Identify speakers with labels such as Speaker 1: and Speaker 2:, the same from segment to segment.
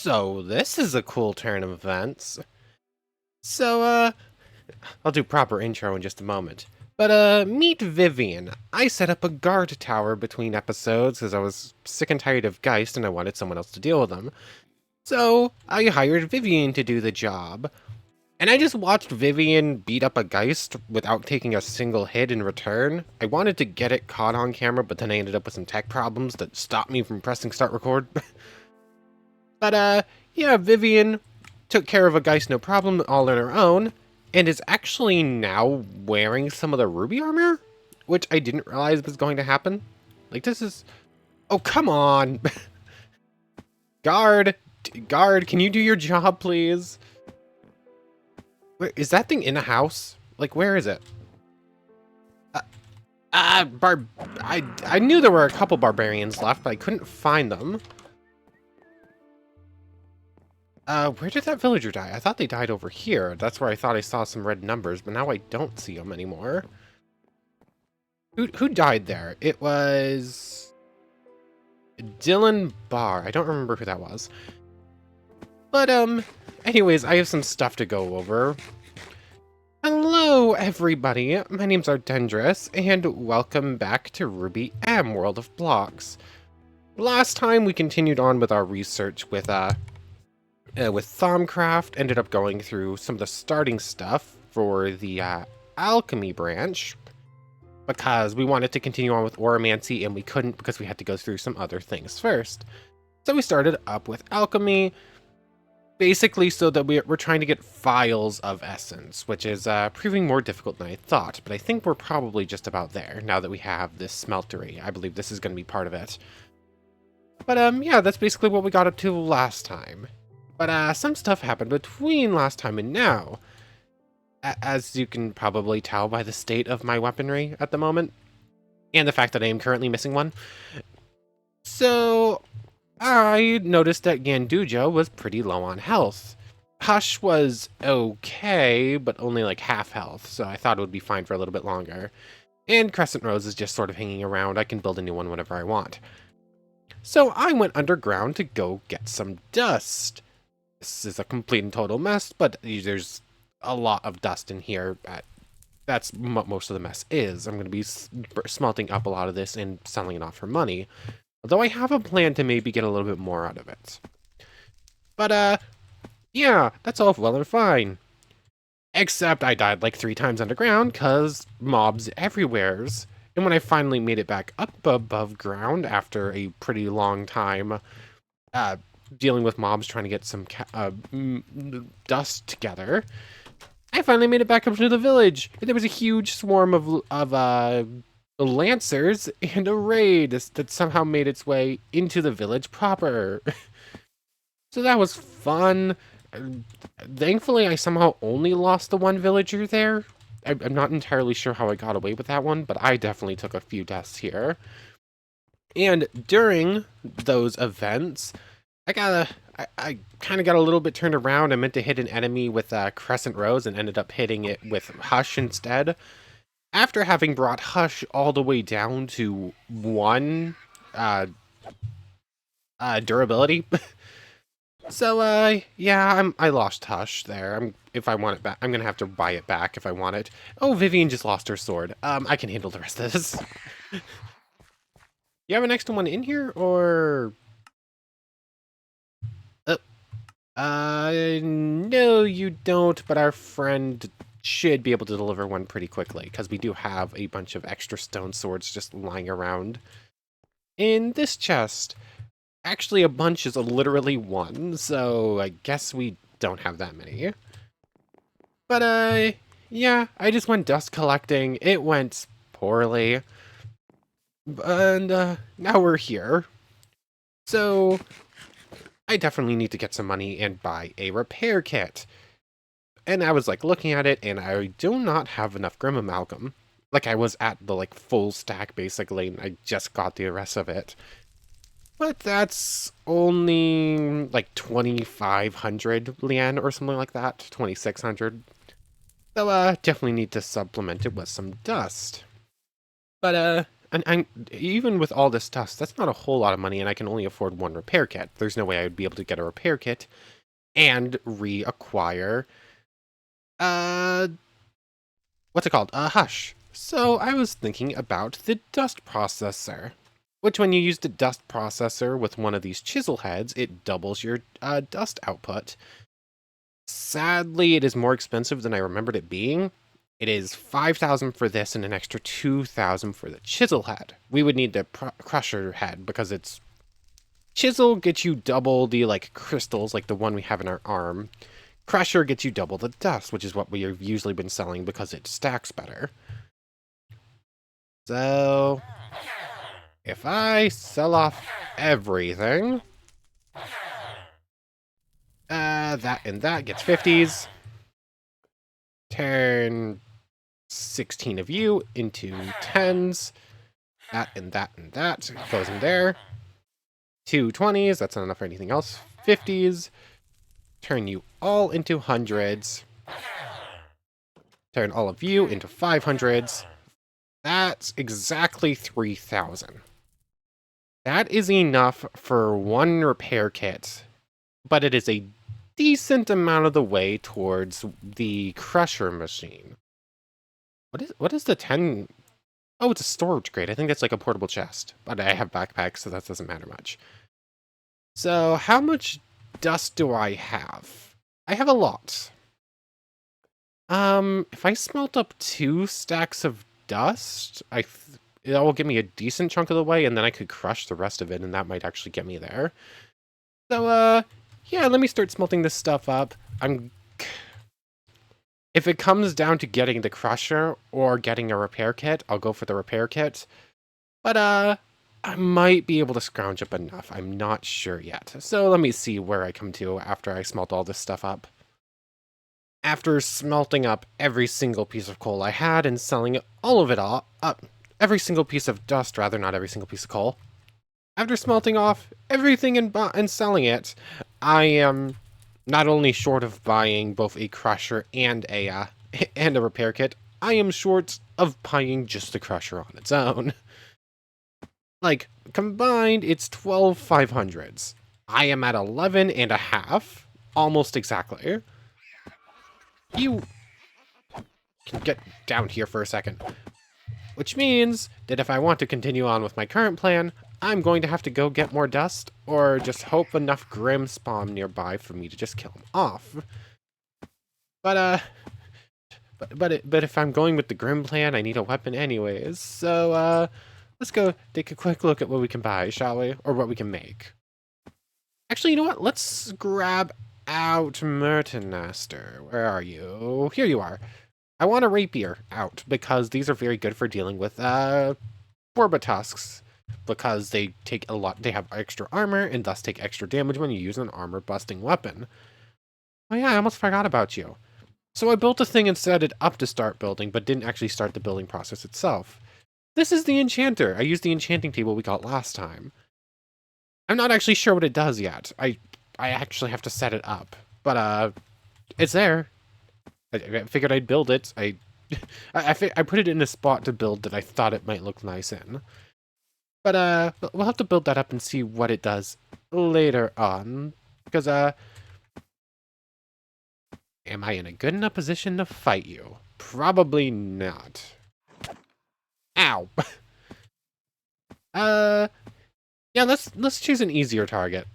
Speaker 1: So this is a cool turn of events. So, I'll do proper intro in just a moment. But, meet Vivian. I set up a guard tower between episodes because I was sick and tired of Geist and I wanted someone else to deal with them. So, I hired Vivian to do the job. And I just watched Vivian beat up a Geist without taking a single hit in return. I wanted to get it caught on camera, but then I ended up with some tech problems that stopped me from pressing start record. But, yeah, Vivian took care of a Geist no problem all on her own, and is actually now wearing some of the ruby armor, which I didn't realize was going to happen. Like, this is... Oh, come on! Guard! Guard, can you do your job, please? Wait, is that thing in a house? Like, where is it? I knew there were a couple barbarians left, but I couldn't find them. Where did that villager die? I thought they died over here. That's where I thought I saw some red numbers, but now I don't see them anymore. Who died there? It was... Dylan Barr. I don't remember who that was. But, anyways, I have some stuff to go over. Hello, everybody. My name's Ardendris, and welcome back to RWBYM World of Blocks. Last time, we continued on with our research with Thaumcraft, ended up going through some of the starting stuff for the alchemy branch, because we wanted to continue on with oromancy, and we couldn't because we had to go through some other things first. So we started up with alchemy, basically so that we're trying to get vials of essence, which is proving more difficult than I thought, but I think we're probably just about there, now that we have this smeltery. I believe this is going to be part of it. But yeah, that's basically what we got up to last time. But some stuff happened between last time and now, as you can probably tell by the state of my weaponry at the moment, and the fact that I am currently missing one. So, I noticed that Gandujo was pretty low on health. Hush was okay, but only like half health, so I thought it would be fine for a little bit longer. And Crescent Rose is just sort of hanging around. I can build a new one whenever I want. So I went underground to go get some dust. This is a complete and total mess, but there's a lot of dust in here. That's what most of the mess is. I'm going to be smelting up a lot of this and selling it off for money. Although I have a plan to maybe get a little bit more out of it. But, yeah, that's all well and fine. Except I died like 3 times underground, cause mobs everywheres. And when I finally made it back up above ground after a pretty long time, dealing with mobs trying to get some dust together, I finally made it back up to the village. And there was a huge swarm of lancers and a raid that somehow made its way into the village proper. So that was fun. Thankfully, I somehow only lost the one villager there. I'm not entirely sure how I got away with that one, but I definitely took a few deaths here. And during those events, I kind of got a little bit turned around. I meant to hit an enemy with Crescent Rose and ended up hitting it with Hush instead. After having brought Hush all the way down to 1 durability. So, yeah, I lost Hush there. If I want it back, I'm gonna have to buy it back if I want it. Oh, Vivian just lost her sword. I can handle the rest of this. You have an extra one in here, or... No, you don't, but our friend should be able to deliver one pretty quickly, because we do have a bunch of extra stone swords just lying around in this chest. Actually, a bunch is literally 1, so I guess we don't have that many. But, yeah, I just went dust collecting. It went poorly. And, now we're here. So, I definitely need to get some money and buy a repair kit. And I was, like, looking at it, and I do not have enough Grimm Amalgam. Like, I was at the, like, full stack, basically, and I just got the rest of it. But that's only, like, 2,500 Lian or something like that. 2,600. So, definitely need to supplement it with some dust. But, and even with all this dust, that's not a whole lot of money, and I can only afford one repair kit. There's no way I would be able to get a repair kit and reacquire, uh, what's it called? Hush. So I was thinking about the dust processor, which when you use the dust processor with one of these chisel heads, it doubles your dust output. Sadly, it is more expensive than I remembered it being. It is 5,000 for this and an extra 2,000 for the chisel head. We would need the crusher head because it's chisel gets you double the like crystals like the one we have in our arm. Crusher gets you double the dust, which is what we have usually been selling because it stacks better. So if I sell off everything, that and that gets 50s. Turn 16 of you into 10s. That and that and that goes in there. 2 20s, that's not enough for anything else. 50s. Turn you all into 100s. Turn all of you into 500s. That's exactly 3,000. That is enough for one repair kit, but it is a decent amount of the way towards the crusher machine. What is the 10? Oh, it's a storage crate. I think that's like a portable chest, but I have backpacks, so that doesn't matter much. So how much dust do I have? I have a lot. If I smelt up 2 stacks of dust, that will give me a decent chunk of the way, and then I could crush the rest of it, and that might actually get me there. So, yeah, let me start smelting this stuff up. If it comes down to getting the crusher or getting a repair kit, I'll go for the repair kit. But, I might be able to scrounge up enough. I'm not sure yet. So let me see where I come to after I smelt all this stuff up. After smelting up every single piece of coal I had and selling all of it up, every single piece of dust, rather, not every single piece of coal. After smelting off everything and selling it, I am not only short of buying both a crusher and a repair kit, I am short of buying just the crusher on its own. Like, combined, it's 12 500s. I am at 11 and a half, almost exactly. You can get down here for a second. Which means that if I want to continue on with my current plan, I'm going to have to go get more dust, or just hope enough Grimm spawn nearby for me to just kill him off. But if I'm going with the Grimm plan, I need a weapon anyways, so, let's go take a quick look at what we can buy, shall we? Or what we can make. Actually, you know what? Let's grab out Mertenaster. Where are you? Here you are. I want a rapier out, because these are very good for dealing with, Borba tusks. Because they take a lot, they have extra armor, and thus take extra damage when you use an armor-busting weapon. Oh yeah, I almost forgot about you. So I built a thing and set it up to start building, but didn't actually start the building process itself. This is the enchanter. I used the enchanting table we got last time. I'm not actually sure what it does yet. I actually have to set it up. But, it's there. I figured I'd build it. I put it in a spot to build that I thought it might look nice in. But, we'll have to build that up and see what it does later on. Because, am I in a good enough position to fight you? Probably not. Ow. Yeah, let's choose an easier target.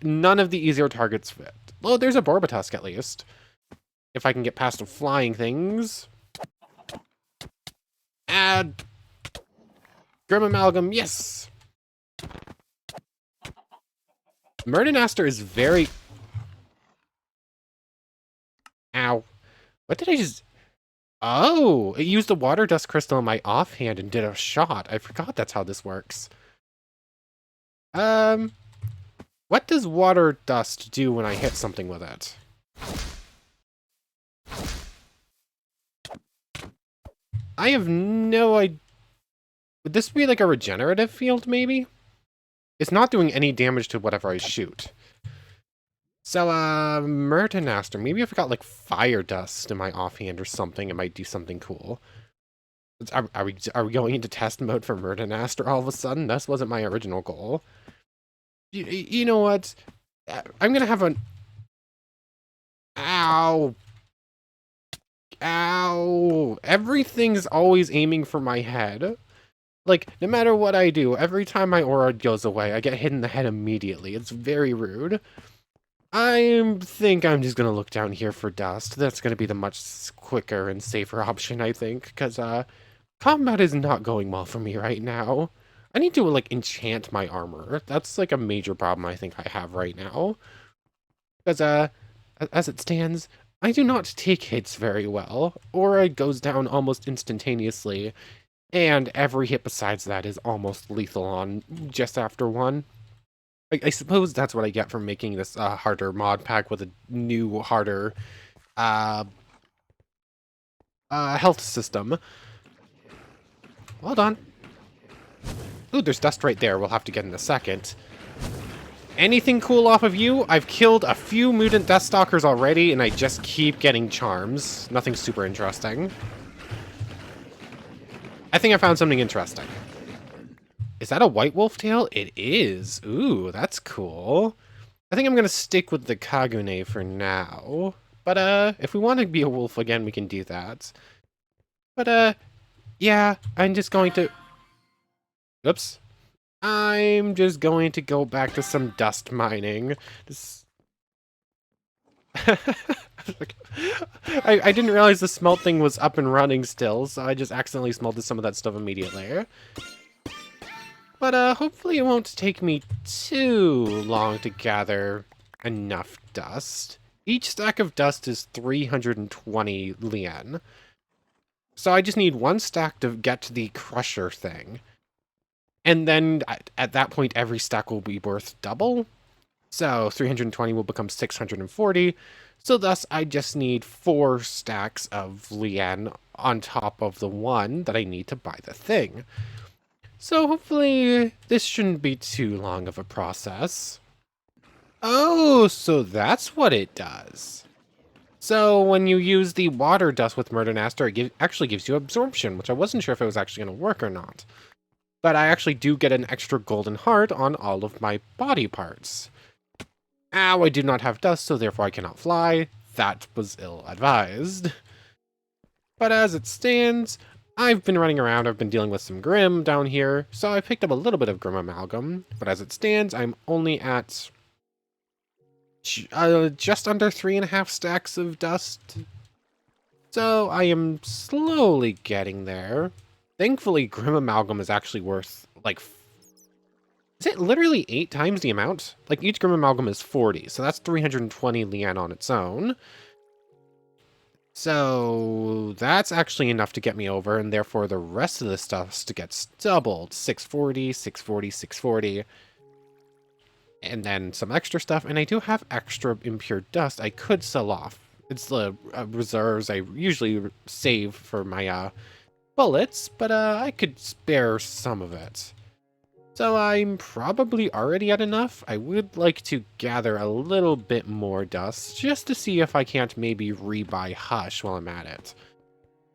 Speaker 1: None of the easier targets fit. Well, there's a Borbatusk at least. If I can get past the flying things. Add Grimm Amalgam, yes! Mertenaster is very... Ow. What did I just... Oh! It used a water dust crystal in my offhand and did a shot. I forgot that's how this works. What does water dust do when I hit something with it? I have no idea. Would this be like a regenerative field, maybe? It's not doing any damage to whatever I shoot. So, Mertenaster. Maybe if I got like fire dust in my offhand or something, it might do something cool. Are we going into test mode for Murdernaster all of a sudden? This wasn't my original goal. You know what? I'm gonna have an... Ow! Ow! Everything's always aiming for my head. Like, no matter what I do, every time my aura goes away, I get hit in the head immediately. It's very rude. I think I'm just gonna look down here for dust. That's gonna be the much quicker and safer option, I think, because, combat is not going well for me right now. I need to, like, enchant my armor. That's, like, a major problem I think I have right now. Because, as it stands, I do not take hits very well. Aura goes down almost instantaneously, and every hit besides that is almost lethal on just after one. I suppose that's what I get from making this harder mod pack with a new, harder health system. Hold on. Ooh, there's dust right there. We'll have to get in a second. Anything cool off of you? I've killed a few mutant Deathstalkers already, and I just keep getting charms. Nothing super interesting. I think I found something interesting. Is that a white wolf tail? It is. Ooh, that's cool. I think I'm gonna stick with the Kagune for now. But, if we want to be a wolf again, we can do that. But, yeah, I'm just going to... Oops. I'm just going to go back to some dust mining. I didn't realize the smelt thing was up and running still, so I just accidentally smelted some of that stuff immediately. But hopefully it won't take me too long to gather enough dust. Each stack of dust is 320 lien. So I just need one stack to get to the crusher thing. And then at that point, every stack will be worth double. So 320 will become 640. So thus, I just need 4 stacks of lien on top of the one that I need to buy the thing. So hopefully this shouldn't be too long of a process. Oh, so that's what it does. So when you use the water dust with Murdernaster, it actually gives you absorption, which I wasn't sure if it was actually going to work or not. But I actually do get an extra golden heart on all of my body parts. Ow, I do not have dust, so therefore I cannot fly. That was ill-advised. But as it stands, I've been running around, I've been dealing with some Grimm down here, so I picked up a little bit of Grimm Amalgam, but as it stands, I'm only at just under 3.5 stacks of dust. So I am slowly getting there. Thankfully, Grimm Amalgam is actually worth, like, is it literally 8 times the amount? Like, each Grimm Amalgam is 40, so that's 320 lien on its own. So that's actually enough to get me over, and therefore the rest of the stuff gets doubled. 640, 640, 640. And then some extra stuff, and I do have extra impure dust I could sell off. It's the reserves I usually save for my bullets, but I could spare some of it. So I'm probably already at enough. I would like to gather a little bit more dust, just to see if I can't maybe rebuy Hush while I'm at it.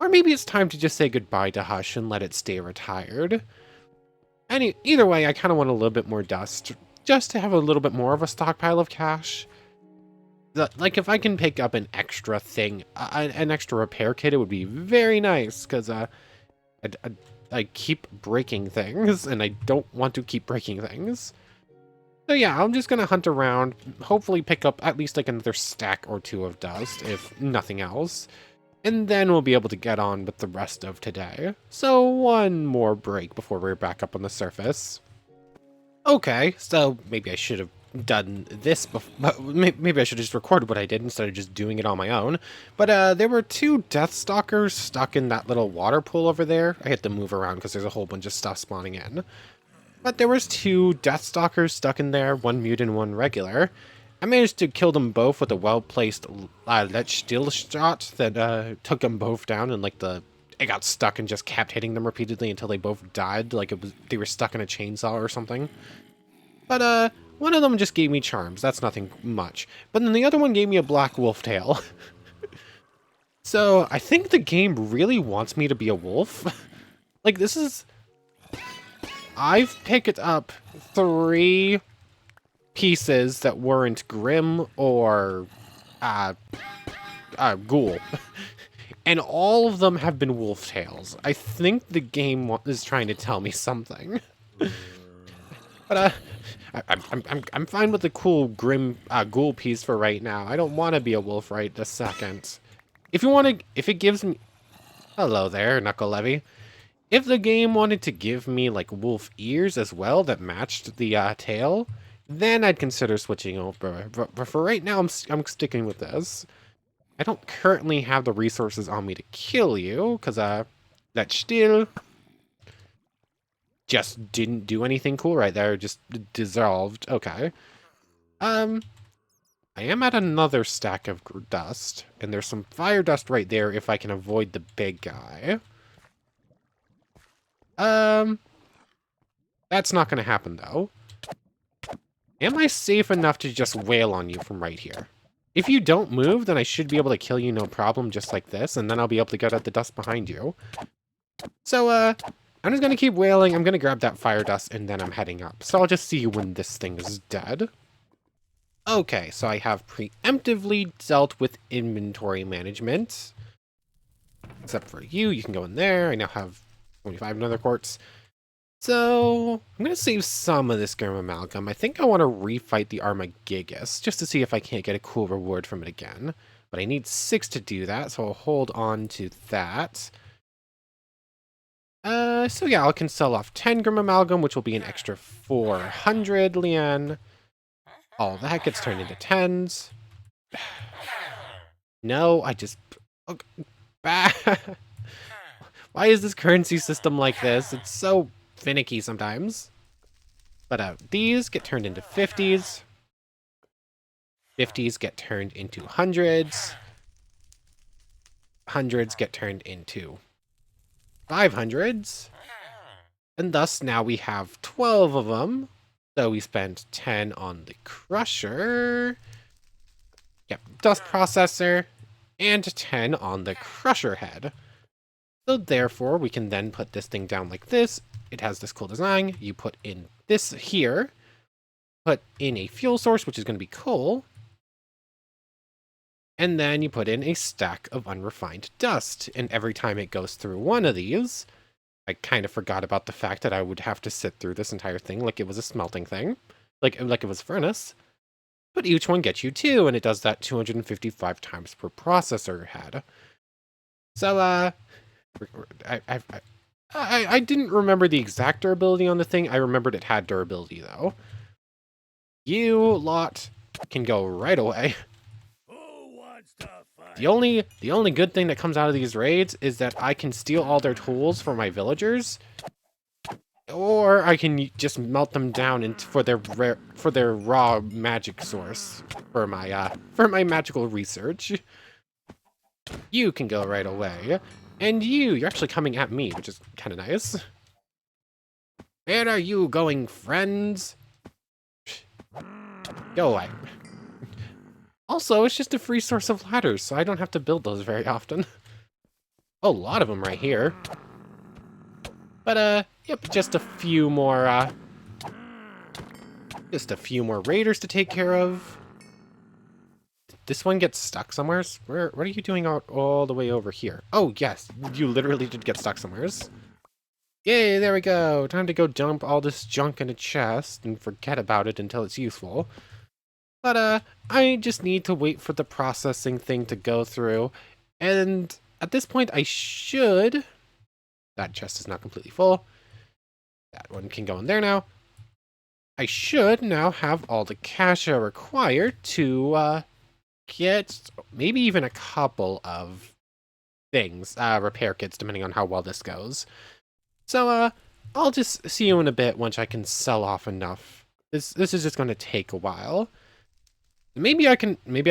Speaker 1: Or maybe it's time to just say goodbye to Hush and let it stay retired. Either way, I kind of want a little bit more dust, just to have a little bit more of a stockpile of cash. Like, if I can pick up an extra thing, an extra repair kit, it would be very nice, because I keep breaking things, and I don't want to keep breaking things. So yeah, I'm just gonna hunt around, hopefully pick up at least like another stack or 2 of dust, if nothing else. And then we'll be able to get on with the rest of today. So one more break before we're back up on the surface. Okay, so maybe I should have done this before. Maybe I should have just recorded what I did instead of just doing it on my own. But there were 2 Deathstalkers stuck in that little water pool over there. I had to move around because there's a whole bunch of stuff spawning in. But there was 2 Deathstalkers stuck in there, 1 mutant, 1 regular. I managed to kill them both with a well-placed Lich Steel shot that took them both down, and like it got stuck and just kept hitting them repeatedly until they both died, like they were stuck in a chainsaw or something. But one of them just gave me charms. That's nothing much. But then the other one gave me a black wolf tail. So I think the game really wants me to be a wolf. Like, this is... I've picked up 3 pieces that weren't Grimm or Ghoul. And all of them have been wolf tails. I think the game is trying to tell me something. But I'm fine with the cool Grimm Ghoul piece for right now. I don't want to be a wolf right this second. If you want to, if it gives me, hello there, Knuckle Levy. If the game wanted to give me like wolf ears as well that matched the tail, then I'd consider switching over. But for right now, I'm sticking with this. I don't currently have the resources on me to kill you, because that still just didn't do anything cool right there, just dissolved. Okay. I am at another stack of dust, and there's some fire dust right there if I can avoid the big guy. That's not gonna happen, though. Am I safe enough to just wail on you from right here? If you don't move, then I should be able to kill you no problem, just like this, and then I'll be able to get at the dust behind you. So, I'm just gonna keep wailing, I'm gonna grab that fire dust, and then I'm heading up. So I'll just see you when this thing is dead. Okay, so I have preemptively dealt with inventory management. Except for you, you can go in there. I now have 25 nether quartz. So, I'm going to save some of this Grimm Amalgam. I think I want to refight the Armagigas, just to see if I can't get a cool reward from it again. But I need 6 to do that, so I'll hold on to that. So yeah, I can sell off 10 Grimm Amalgam, which will be an extra 400, Leanne. All that gets turned into 10s. No, I just... Okay. Why is this currency system like this? It's so finicky sometimes. But these get turned into 50s. 50s get turned into 100s. 100s get turned into 500s. And thus now we have 12 of them. So we spent 10 on the crusher. Yep, dust processor. And 10 on the crusher head. So therefore, we can then put this thing down like this. It has this cool design. You put in this here. Put in a fuel source, which is going to be coal. And then you put in a stack of unrefined dust. And every time it goes through one of these, I kind of forgot about the fact that I would have to sit through this entire thing like it was a smelting thing. Like it was a furnace. But each one gets you 2, and it does that 255 times per processor head. So, I didn't remember the exact durability on the thing. I remembered it had durability, though. You lot can go right away. The only good thing that comes out of these raids is that I can steal all their tools for my villagers, or I can just melt them down for their raw magic source for my magical research. You can go right away. And you're actually coming at me, which is kind of nice. Where are you going, friends? Go away. Also, it's just a free source of ladders, so I don't have to build those very often. Oh, a lot of them right here. But, yep, just a few more raiders to take care of. This one gets stuck somewhere. What are you doing out all the way over here? Oh, yes, you literally did get stuck somewhere. Yay, there we go. Time to go dump all this junk in a chest and forget about it until it's useful. But, I just need to wait for the processing thing to go through. And at this point, I should... That chest is not completely full. That one can go in there now. I should now have all the cash I require to, get maybe even a couple of things, repair kits, depending on how well this goes. So, I'll just see you in a bit once I can sell off enough. This is just going to take a while. Maybe I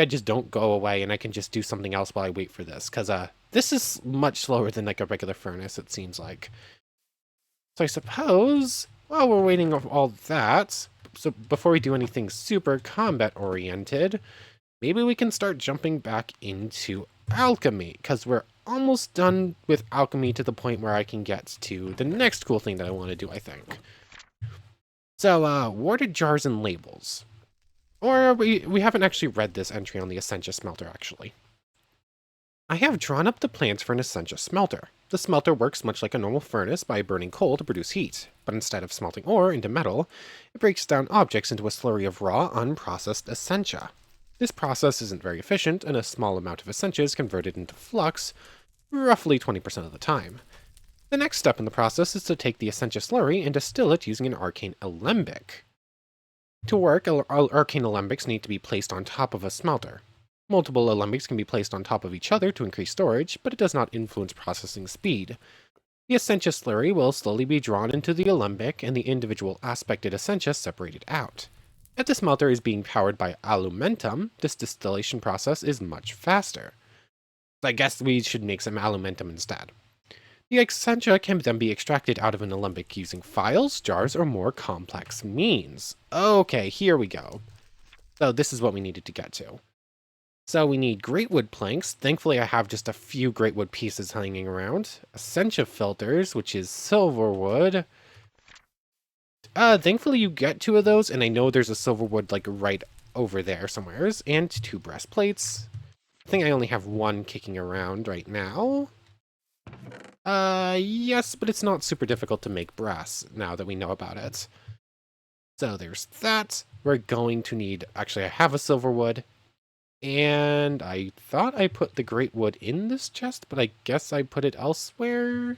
Speaker 1: just don't go away and I can just do something else while I wait for this, because, this is much slower than, like, a regular furnace, it seems like. So I suppose, while we're waiting on all that, so before we do anything super combat-oriented, maybe we can start jumping back into alchemy, because we're almost done with alchemy to the point where I can get to the next cool thing that I want to do, I think. So, warded jars and labels. Or we haven't actually read this entry on the Essentia smelter, actually. I have drawn up the plans for an Essentia smelter. The smelter works much like a normal furnace by burning coal to produce heat, but instead of smelting ore into metal, it breaks down objects into a slurry of raw, unprocessed Essentia. This process isn't very efficient, and a small amount of Essentia is converted into flux, roughly 20% of the time. The next step in the process is to take the Essentia slurry and distill it using an arcane alembic. To work, arcane alembics need to be placed on top of a smelter. Multiple alembics can be placed on top of each other to increase storage, but it does not influence processing speed. The Essentia slurry will slowly be drawn into the alembic and the individual aspected Essentia separated out. If the smelter is being powered by alumentum, this distillation process is much faster. I guess we should make some alumentum instead. The Essentia can then be extracted out of an alembic using files, jars, or more complex means. Okay, here we go. So this is what we needed to get to. So we need great wood planks. Thankfully, I have just a few great wood pieces hanging around. Essentia filters, which is silver wood. Thankfully you get 2 of those, and I know there's a silver wood like right over there somewheres, and 2 breastplates. I think I only have 1 kicking around right now. Yes, but it's not super difficult to make brass now that we know about it. So there's that. We're going to need, actually I have a silver wood. And I thought I put the great wood in this chest, but I guess I put it elsewhere.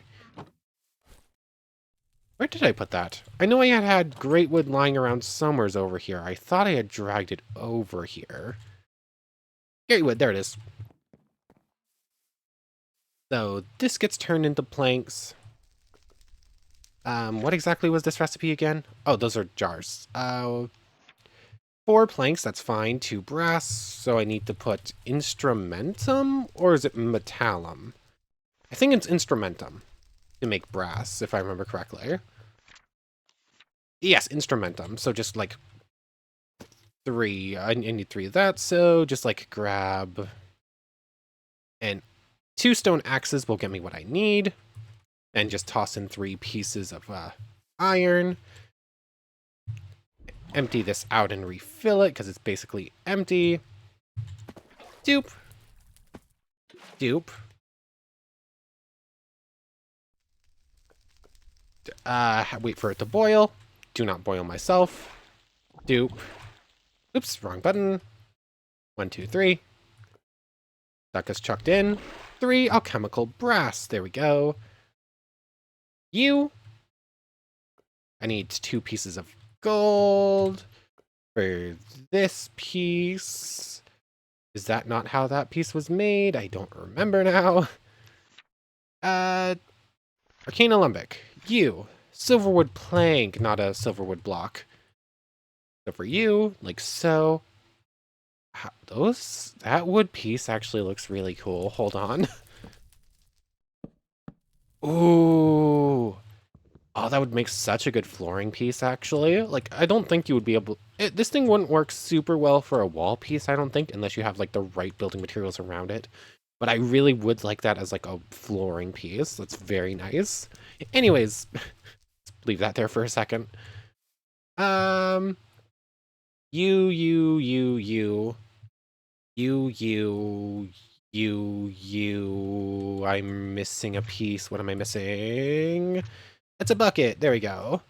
Speaker 1: Where did I put that? I know I had great wood lying around somewheres over here. I thought I had dragged it over here. Great wood, there it is. So this gets turned into planks. What exactly was this recipe again? Oh, those are jars. 4 planks, that's fine. 2 brass, so I need to put instrumentum, or is it metallum? I think it's instrumentum to make brass, if I remember correctly. Yes, instrumentum, so just like 3. I need 3 of that, so just like grab... And 2 stone axes will get me what I need. And just toss in 3 pieces of iron. Empty this out and refill it, because it's basically empty. Dupe. Dupe. Wait for it to boil. Do not boil myself. Dupe. Oops, wrong button. 1, 2, 3. That gets chucked in. 3 alchemical brass. There we go. I need 2 pieces of gold for this piece. Is that not how that piece was made? I don't remember now. Arcane alembic. Silverwood plank, not a silverwood block. So for you, like so. That wood piece actually looks really cool. Hold on. Ooh. Oh, that would make such a good flooring piece, actually. Like, I don't think you would be able... this thing wouldn't work super well for a wall piece, I don't think, unless you have, like, the right building materials around it. But I really would like that as, like, a flooring piece. That's very nice. Anyways, let's leave that there for a second. I'm missing a piece. What am I missing? It's a bucket. There we go.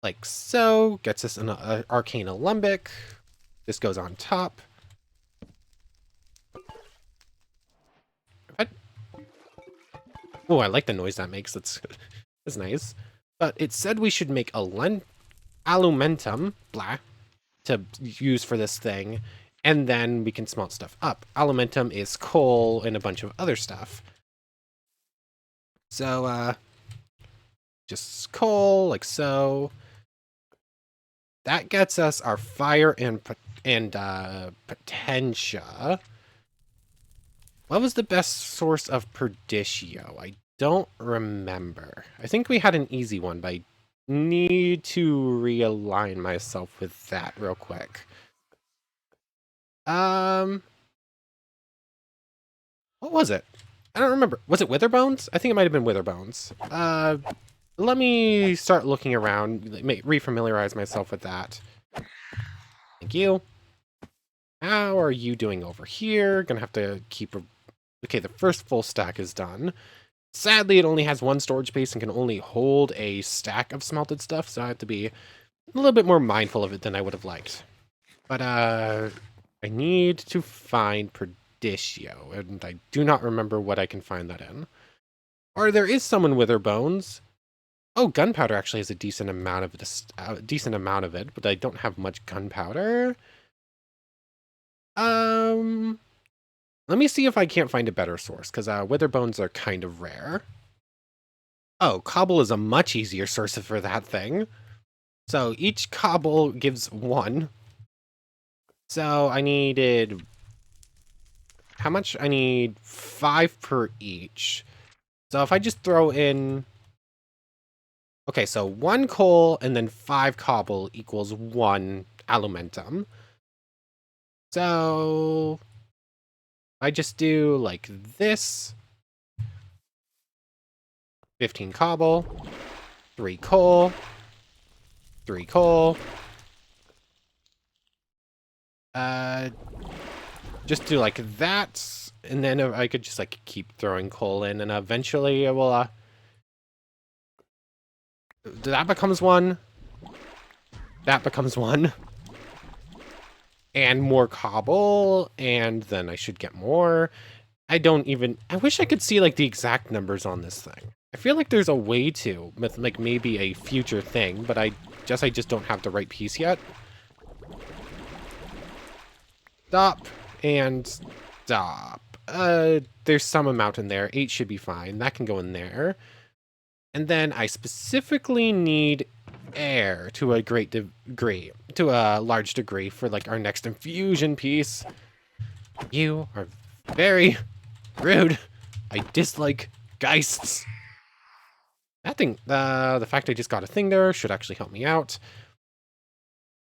Speaker 1: Like so. Gets us an arcane alembic. This goes on top. Oh, I like the noise that makes. That's nice. But it said we should make alumentum, blah, to use for this thing, and then we can smelt stuff up. Alumentum is coal and a bunch of other stuff. So, just coal, like so. That gets us our fire and potentia. What was the best source of perditio? I don't remember. I think we had an easy one, but I need to realign myself with that real quick. What was it? I don't remember. Was it Witherbones? I think it might have been Witherbones. Let me start looking around, refamiliarize myself with that. Thank you. How are you doing over here? Gonna have to keep a... Okay, the first full stack is done. Sadly, it only has one storage space and can only hold a stack of smelted stuff, so I have to be a little bit more mindful of it than I would have liked. But, I need to find Perdicio, and I do not remember what I can find that in. Or there is someone with her bones. Oh, gunpowder actually has a decent amount of it, but I don't have much gunpowder. Let me see if I can't find a better source, because witherbones are kind of rare. Oh, cobble is a much easier source for that thing. So each cobble gives 1. So I needed... How much? I need 5 per each. So if I just throw in... Okay, so 1 coal and then 5 cobble equals 1 alumentum. So I just do like this. 15 cobble, 3 coal, 3 coal. Just do like that, and then I could just like keep throwing coal in, and eventually it will, that becomes 1. That becomes 1. And more cobble, and then I should get more. I wish I could see like the exact numbers on this thing. I feel like there's a way to, with like maybe a future thing, but I just don't have the right piece yet. Stop and stop. There's some amount in there. 8 should be fine. That can go in there. And then I specifically need air to a great degree, to a large degree for like our next infusion piece. You are very rude. I dislike geists. That thing, the fact I just got a thing there should actually help me out.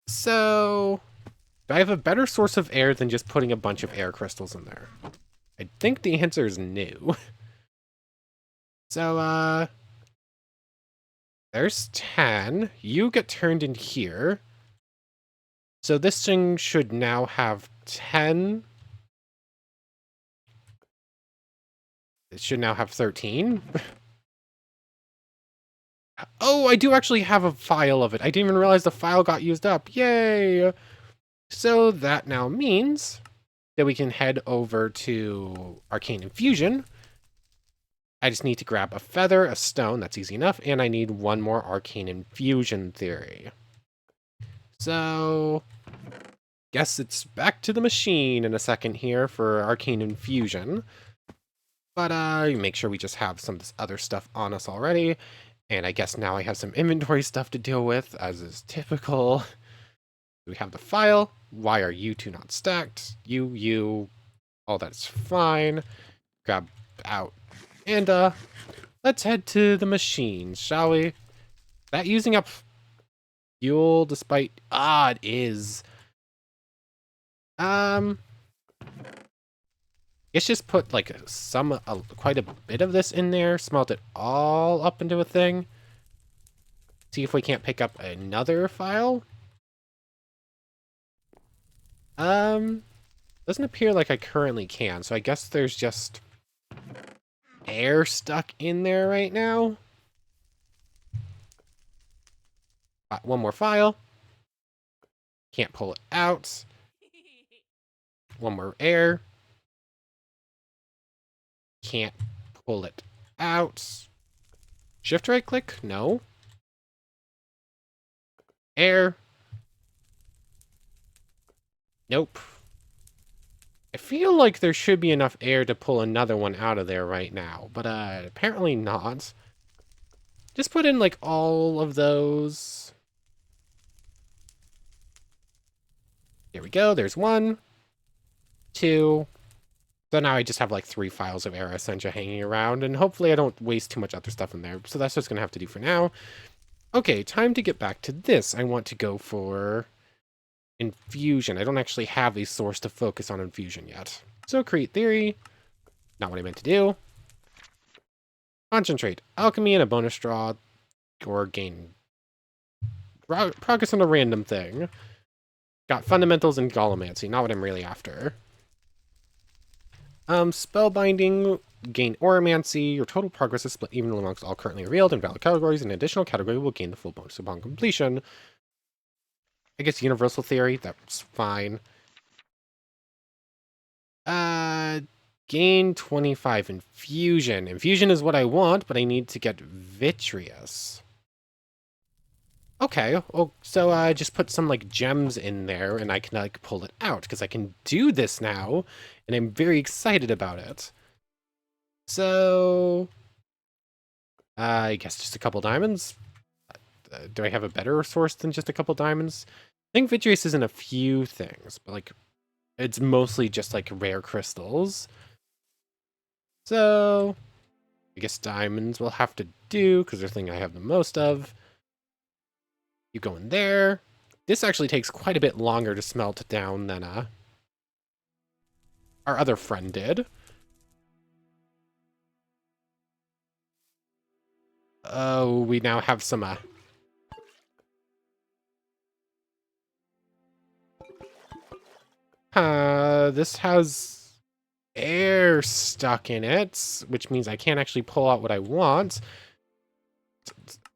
Speaker 1: So, do I have a better source of air than just putting a bunch of air crystals in there? I think the answer is no. So, there's 10. You get turned in here. So this thing should now have 10. It should now have 13. Oh, I do actually have a file of it. I didn't even realize the file got used up. Yay! So that now means that we can head over to Arcane Infusion. I just need to grab a feather, a stone, that's easy enough, and I need 1 more Arcane Infusion theory. So, guess it's back to the machine in a second here for Arcane Infusion. But make sure we just have some of this other stuff on us already. And I guess now I have some inventory stuff to deal with, as is typical. We have the file. Why are you 2 not stacked? You. All that's fine. Grab out. And let's head to the machine, shall we? Is that using up fuel despite... it is. Let's just put like quite a bit of this in there, smelt it all up into a thing. See if we can't pick up another file. Doesn't appear like I currently can, so I guess there's just air stuck in there right now. Got 1 more file. Can't pull it out. 1 more air. Can't pull it out. Shift right click? No. Air. Nope. I feel like there should be enough air to pull another one out of there right now, but apparently not. Just put in like all of those. There we go. There's 1, 2. So now I just have like 3 files of air essential hanging around, and hopefully I don't waste too much other stuff in there. So that's just going to have to do for now. Okay, time to get back to this. I want to go for infusion. I don't actually have a source to focus on infusion yet. So create theory. Not what I meant to do. Concentrate. Alchemy and a bonus draw, or gain progress on a random thing. Got fundamentals and Gollemancy, not what I'm really after. Spellbinding, gain Oromancy. Your total progress is split evenly amongst all currently revealed and valid categories. An additional category will gain the full bonus upon completion. I guess Universal Theory, that's fine. Gain 25 Infusion. Infusion is what I want, but I need to get Vitreous. Okay, well, so just put some, like, gems in there, and I can, like, pull it out, because I can do this now, and I'm very excited about it. So, I guess just a couple diamonds. Do I have a better source than just a couple diamonds? I think Vitreous is in a few things, but, like, it's mostly just, like, rare crystals. So, I guess diamonds will have to do, because they're the thing I have the most of. You go in there. This actually takes quite a bit longer to smelt down than our other friend did. Oh, we now have some this has air stuck in it, which means I can't actually pull out what I want.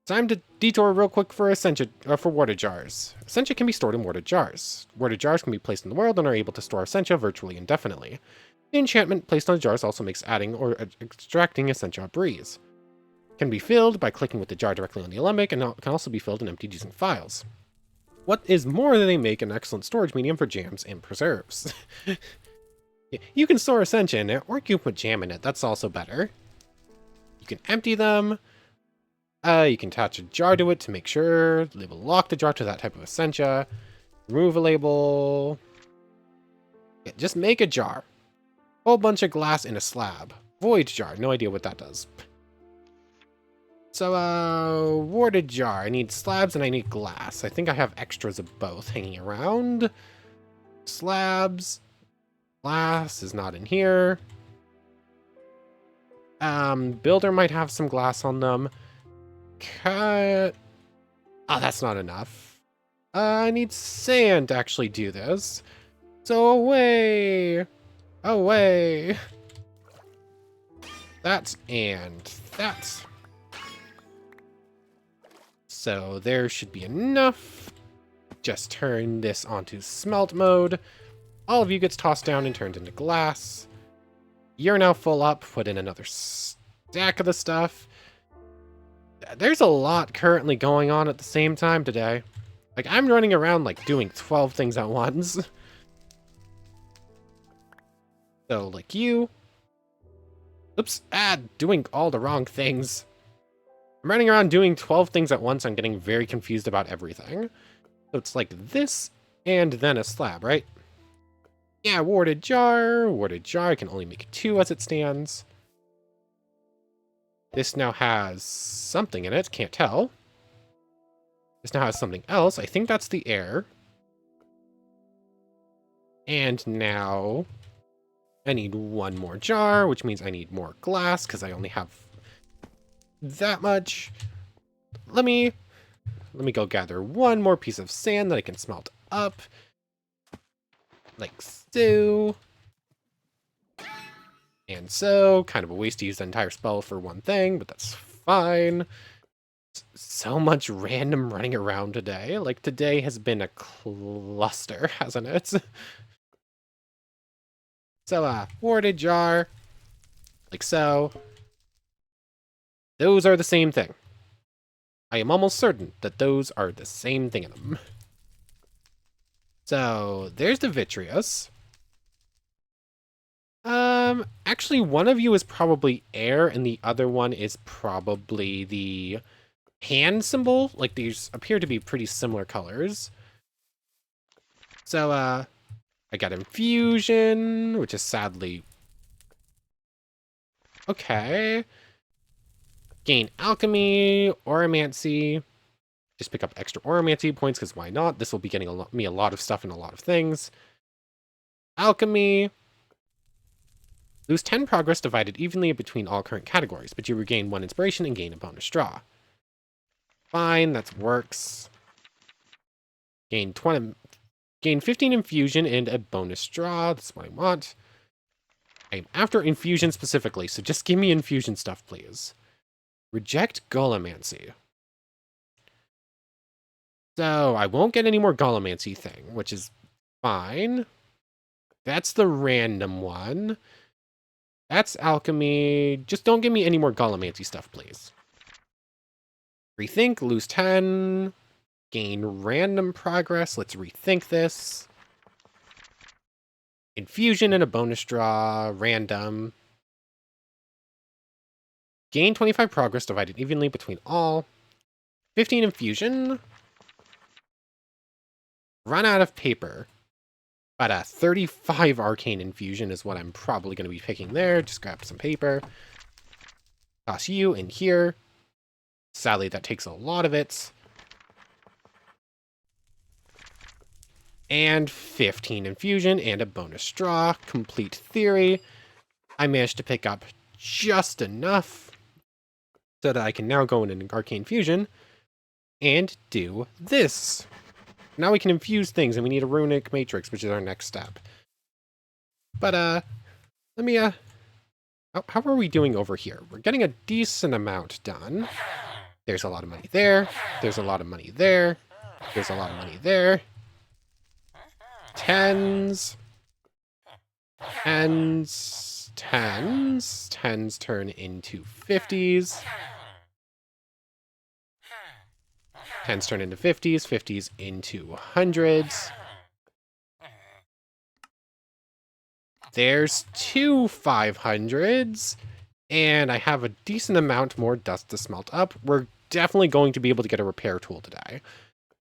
Speaker 1: Time to detour real quick for Essentia, for water jars. Essentia can be stored in water jars. Water jars can be placed in the world and are able to store Essentia virtually indefinitely. The enchantment placed on the jars also makes adding or extracting Essentia a breeze. Can be filled by clicking with the jar directly on the alembic, and can also be filled and emptied using files. What is more, they make an excellent storage medium for jams and preserves. You can store Essentia in it, or you can put jam in it. That's also better. You can empty them. You can attach a jar to it to make sure. Label lock the jar to that type of Essentia. Remove a label. Yeah, just make a jar. Whole bunch of glass in a slab. Void jar. No idea what that does. So, warded jar. I need slabs and I need glass. I think I have extras of both hanging around. Slabs. Glass is not in here. Builder might have some glass on them. Cut. Oh, that's not enough. I need sand to actually do this. So away. Away. That and that. So there should be enough. Just turn this onto smelt mode. All of you gets tossed down and turned into glass. You're now full up. Put in another stack of the stuff. There's a lot currently going on at the same time today. Like, I'm running around, like, doing 12 things at once. So, like you. Oops, doing all the wrong things. I'm running around doing 12 things at once. I'm getting very confused about everything. So it's like this, and then a slab, right? Yeah, warded jar. Warded jar. I can only make 2 as it stands. This now has something in it. Can't tell. This now has something else. I think that's the air. And now I need 1 more jar, which means I need more glass because I only have that much. Let me go gather 1 more piece of sand that I can smelt up. Like so. And so, kind of a waste to use the entire spell for 1 thing, but that's fine. So much random running around today. Like, today has been a cluster, hasn't it? So, warded jar. Like so. Those are the same thing. I am almost certain that those are the same thing in them. So, there's the Vitreous. Actually, one of you is probably air, and the other one is probably the hand symbol. Like, these appear to be pretty similar colors. So, I got infusion, which is sadly... Okay. Gain alchemy, oromancy. Just pick up extra oromancy points, because why not? This will be getting me a lot of stuff and a lot of things. Alchemy. Lose 10 progress divided evenly between all current categories, but you regain 1 inspiration and gain a bonus draw. Fine, that works. Gain 15 infusion and a bonus draw. That's what I want. I'm after infusion specifically, so just give me infusion stuff, please. Reject Gollemancy. So I won't get any more Gollemancy thing, which is fine. That's the random one. That's alchemy. Just don't give me any more Gollemancy stuff, please. Rethink, lose 10. Gain random progress. Let's rethink this. Infusion and a bonus draw. Random. Gain 25 progress divided evenly between all. 15 infusion. Run out of paper. But 35 arcane infusion is what I'm probably going to be picking there. Just grab some paper. Toss you in here. Sadly, that takes a lot of it. And 15 infusion and a bonus draw. Complete theory. I managed to pick up just enough so that I can now go in an arcane fusion and do this. Now we can infuse things, and we need a runic matrix, which is our next step. But, let me, how are we doing over here? We're getting a decent amount done. There's a lot of money there. There's a lot of money there. There's a lot of money there. Tens. Tens. Tens. Tens turn into 50s. Tens turn into 50s. 50s into 100s. There's 2 500s. And I have a decent amount more dust to smelt up. We're definitely going to be able to get a repair tool today.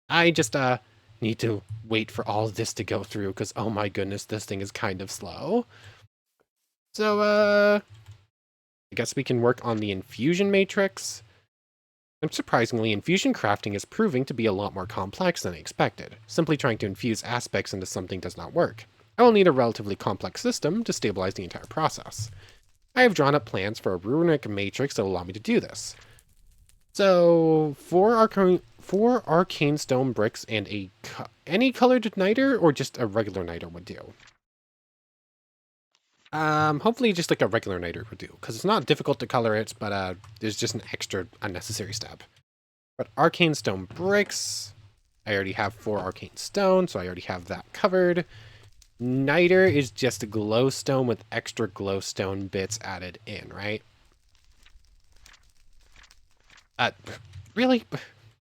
Speaker 1: I just, need to wait for all of this to go through, because, oh my goodness, this thing is kind of slow. So, I guess we can work on the infusion matrix. Unsurprisingly, infusion crafting is proving to be a lot more complex than I expected. Simply trying to infuse aspects into something does not work. I will need a relatively complex system to stabilize the entire process. I have drawn up plans for a runic matrix that will allow me to do this. So, 4 arcane stone bricks and any colored niter, or just a regular niter would do. Hopefully just like a regular niter would do, because it's not difficult to color it, but there's just an extra unnecessary step. But arcane stone bricks, I already have 4 arcane stone, so I already have that covered. Niter is just a glowstone with extra glowstone bits added in, right? Really?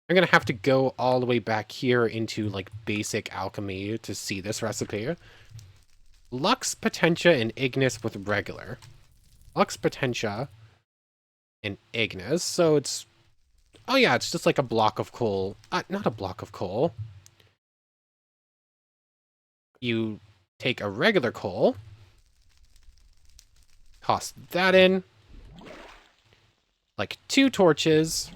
Speaker 1: I'm gonna have to go all the way back here into, like, basic alchemy to see this recipe. Lux Potentia and Ignis with regular. Lux Potentia and Ignis, so it's... Oh yeah, it's just like a block of coal. Not a block of coal. You take a regular coal, toss that in, like 2 torches.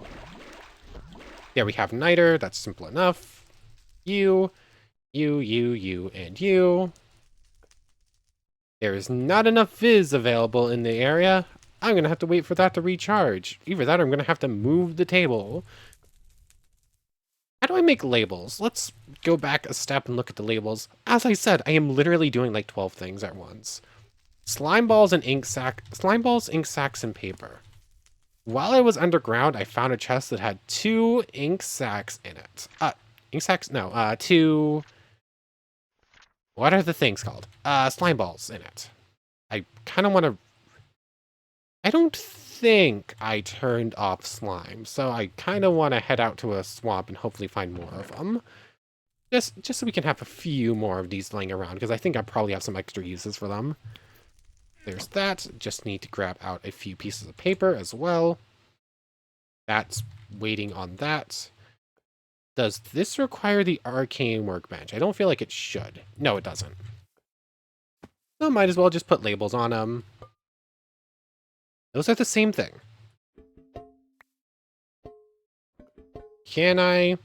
Speaker 1: There we have niter, that's simple enough. You, and you. There is not enough fizz available in the area. I'm gonna have to wait for that to recharge. Either that or I'm gonna have to move the table. How do I make labels? Let's go back a step and look at the labels. As I said, I am literally doing like 12 things at once. Slime balls, ink sacks, and paper. While I was underground, I found a chest that had 2 ink sacks in it. Ink sacks? No, 2... What are the things called? Slime balls in it. I kind of want to... I don't think I turned off slime, so I kind of want to head out to a swamp and hopefully find more of them. Just so we can have a few more of these laying around, because I think I probably have some extra uses for them. There's that. Just need to grab out a few pieces of paper as well. That's waiting on that. Does this require the arcane workbench? I don't feel like it should. No, it doesn't. So might as well just put labels on them. Those are the same thing. Can I?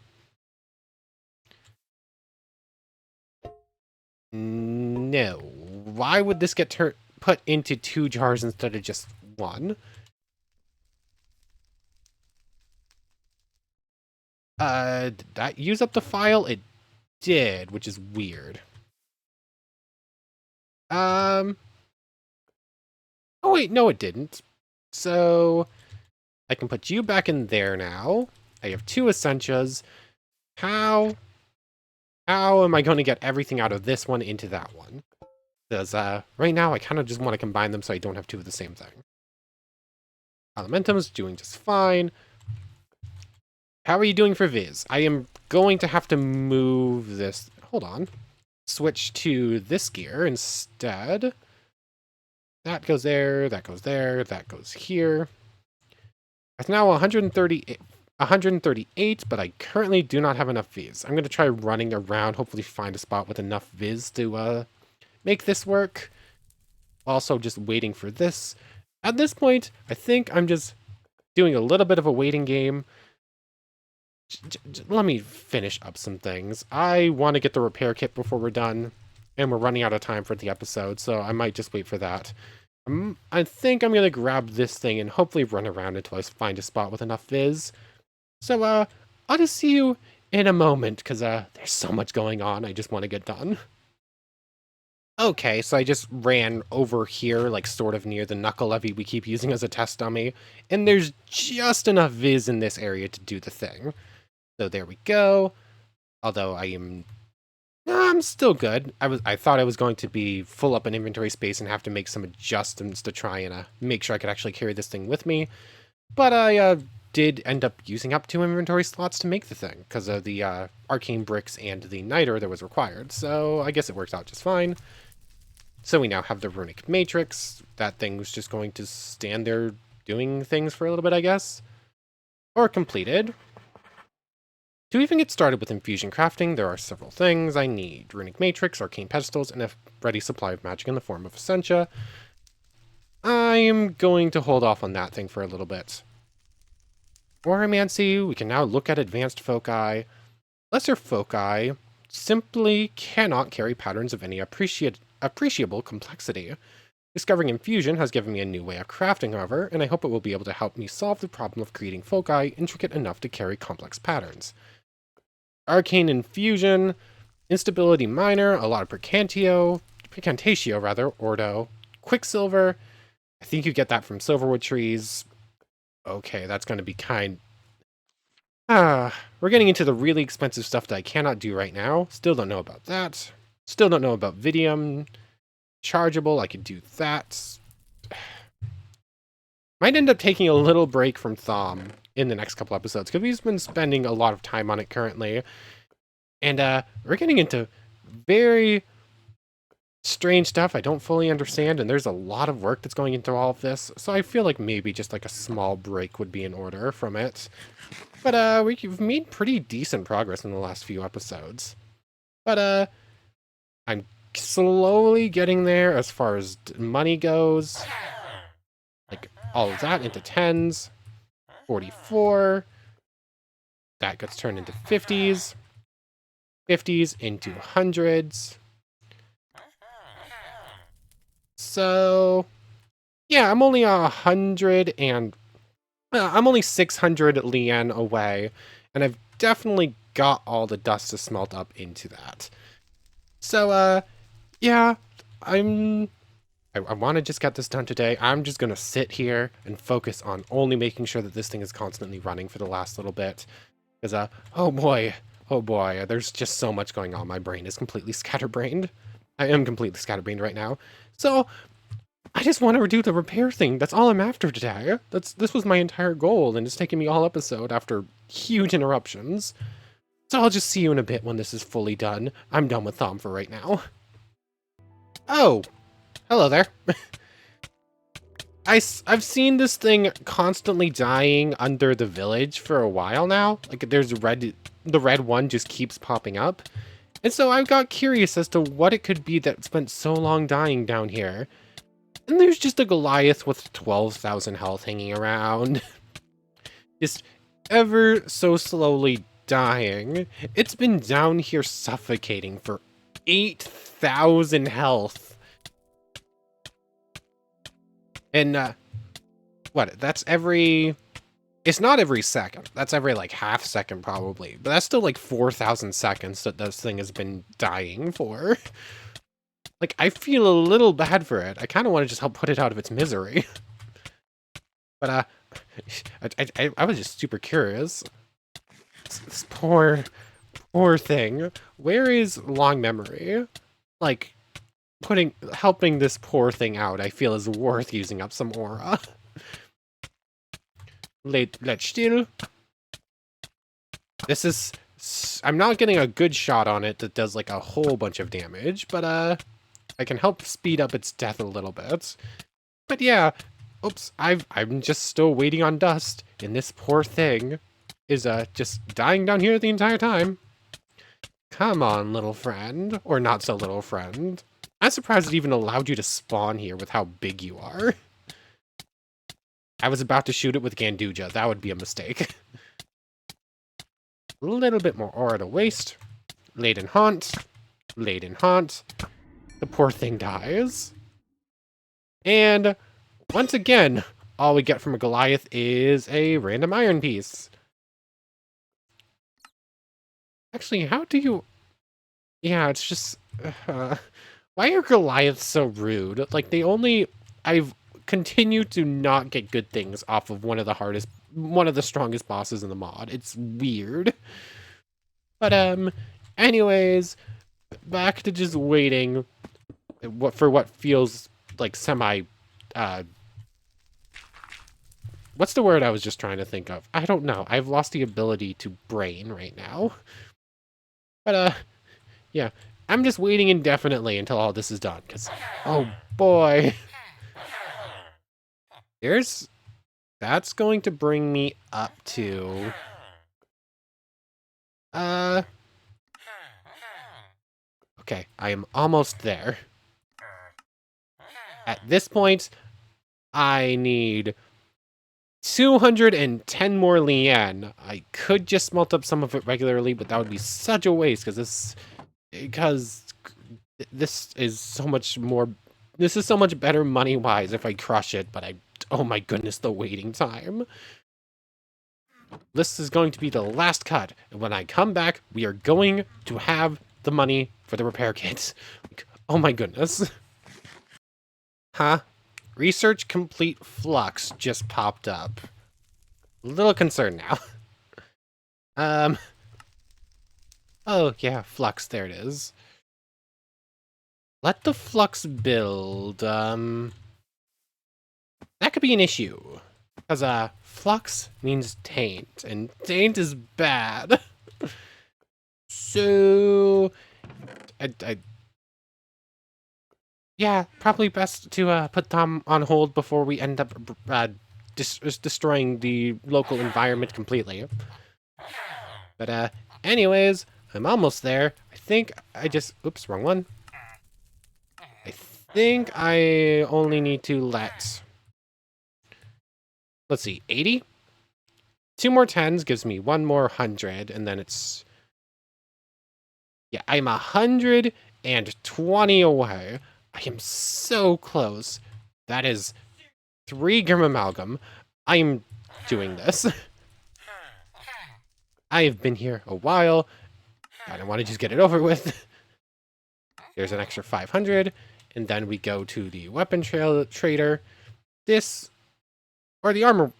Speaker 1: No. Why would this get put put into 2 jars instead of just 1. Did that use up the file? It did, which is weird. Oh wait, no it didn't. So I can put you back in there now. I have 2 Essentias. How am I going to get everything out of this one into that one? Because right now I kind of just want to combine them so I don't have 2 of the same thing. Elementum's doing just fine. How are you doing for Viz? I am going to have to move this. Hold on. Switch to this gear instead. That goes there, that goes there, that goes here. It's now 138, but I currently do not have enough Viz. I'm going to try running around, hopefully find a spot with enough Viz to make this work. Also just waiting for this. At this point, I think I'm just doing a little bit of a waiting game. Let me finish up some things. I want to get the repair kit before we're done, and we're running out of time for the episode, so I might just wait for that. I think I'm going to grab this thing and hopefully run around until I find a spot with enough Viz. So, I'll just see you in a moment, because there's so much going on I just want to get done. Okay, so I just ran over here, like sort of near the knuckle levy we keep using as a test dummy, and there's just enough Viz in this area to do the thing. So there we go. Although I'm still good. I thought I was going to be full up in inventory space and have to make some adjustments to try and make sure I could actually carry this thing with me. But I did end up using up 2 inventory slots to make the thing because of the arcane bricks and the niter that was required. So I guess it works out just fine. So we now have the runic matrix. That thing was just going to stand there doing things for a little bit, I guess. Or completed. To even get started with infusion crafting, there are several things I need. Runic matrix, arcane pedestals, and a ready supply of magic in the form of essentia. I am going to hold off on that thing for a little bit. Oromancy, we can now look at advanced foci. Lesser foci simply cannot carry patterns of any appreciable complexity. Discovering infusion has given me a new way of crafting, however, and I hope it will be able to help me solve the problem of creating foci intricate enough to carry complex patterns. Arcane infusion, instability minor, a lot of precantatio rather, ordo, quicksilver. I think you get that from silverwood trees. Okay, that's going to be we're getting into the really expensive stuff that I cannot do right now. Still don't know about that. Still don't know about Vidium. Chargeable, I could do that. Might end up taking a little break from Thom in the next couple episodes, because he's been spending a lot of time on it currently. And we're getting into very strange stuff I don't fully understand, and there's a lot of work that's going into all of this, so I feel like maybe just like a small break would be in order from it. But we've made pretty decent progress in the last few episodes. But I'm slowly getting there as far as money goes. Like, all of that into 10s. 44. That gets turned into 50s. 50s into 100s. So, yeah, I'm only 600 lien away, and I've definitely got all the dust to smelt up into that. So, yeah, I want to just get this done today. I'm just going to sit here and focus on only making sure that this thing is constantly running for the last little bit. Because, oh boy, there's just so much going on. My brain is completely scatterbrained. I am completely scatterbrained right now. So, I just want to do the repair thing. That's all I'm after today. This was my entire goal, and it's taken me all episode after huge interruptions. So I'll just see you in a bit when this is fully done. I'm done with Thom for right now. Oh, hello there. I've seen this thing constantly dying under the village for a while now. Like, the red one just keeps popping up. And so I got curious as to what it could be that spent so long dying down here. And there's just a Goliath with 12,000 health hanging around. Just ever so slowly dying. It's been down here suffocating for 8,000 health. And, what, that's every... It's not every second. That's every, like, half second, probably. But that's still, like, 4,000 seconds that this thing has been dying for. Like, I feel a little bad for it. I kind of want to just help put it out of its misery. But, I was just super curious. This poor thing. Where is long memory? Like, helping this poor thing out, I feel is worth using up some aura. Let's still. This is... I'm not getting a good shot on it that does, like, a whole bunch of damage, but, I can help speed up its death a little bit. But yeah, oops, I'm just still waiting on dust, and this poor thing is, just dying down here the entire time. Come on, little friend. Or not so little friend. I'm surprised it even allowed you to spawn here with how big you are. I was about to shoot it with Ganduja. That would be a mistake. A little bit more aura to waste. Laden Haunt. Laden Haunt. The poor thing dies. And once again, all we get from a Goliath is a random iron piece. Actually, how do you... Yeah, it's just... why are Goliaths so rude? Like, I've continued to not get good things off of one of the strongest bosses in the mod. It's weird. But, anyways, back to just waiting for what feels like what's the word I was just trying to think of? I don't know. I've lost the ability to brain right now. But, yeah. I'm just waiting indefinitely until all this is done, because, oh boy. That's going to bring me up to... Okay, I am almost there. At this point, I need 210 more Lien. I could just smelt up some of it regularly, but that would be such a waste, because this is so much more... This is so much better money-wise if I crush it, but oh my goodness, the waiting time. This is going to be the last cut, and when I come back, we are going to have the money for the repair kits. Like, oh my goodness. Huh? Research complete flux just popped up. A little concerned now. Oh yeah, flux, there it is. Let the flux build, that could be an issue. Because, flux means taint, and taint is bad. So... Yeah, probably best to, put them on hold before we end up, destroying the local environment completely. But, anyways, I'm almost there. I think I just... Oops, wrong one. I think I only need to let... Let's see, 80? 2 more 10s gives me 1 more 100, and then it's... Yeah, I'm 120 away. I am so close. That is 3 Grimm Amalgam. I am doing this. I have been here a while. I don't want to just get it over with. There's an extra 500, and then we go to the weapon trader. This... Or the armor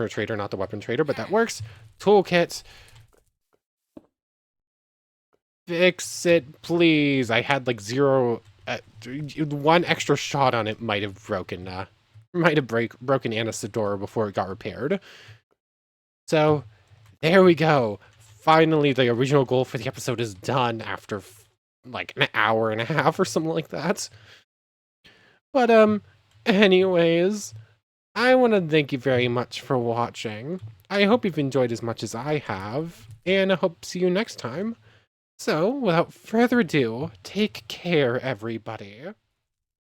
Speaker 1: trader, not the weapon trader, but that works. Toolkit. Fix it, please. I had like 0... 1 extra shot on it might have broken, broken Anna's Sedora before it got repaired. So, there we go. Finally, the original goal for the episode is done after, like, an hour and a half or something like that. But, anyways... I want to thank you very much for watching. I hope you've enjoyed as much as I have, and I hope to see you next time. So, without further ado, take care, everybody.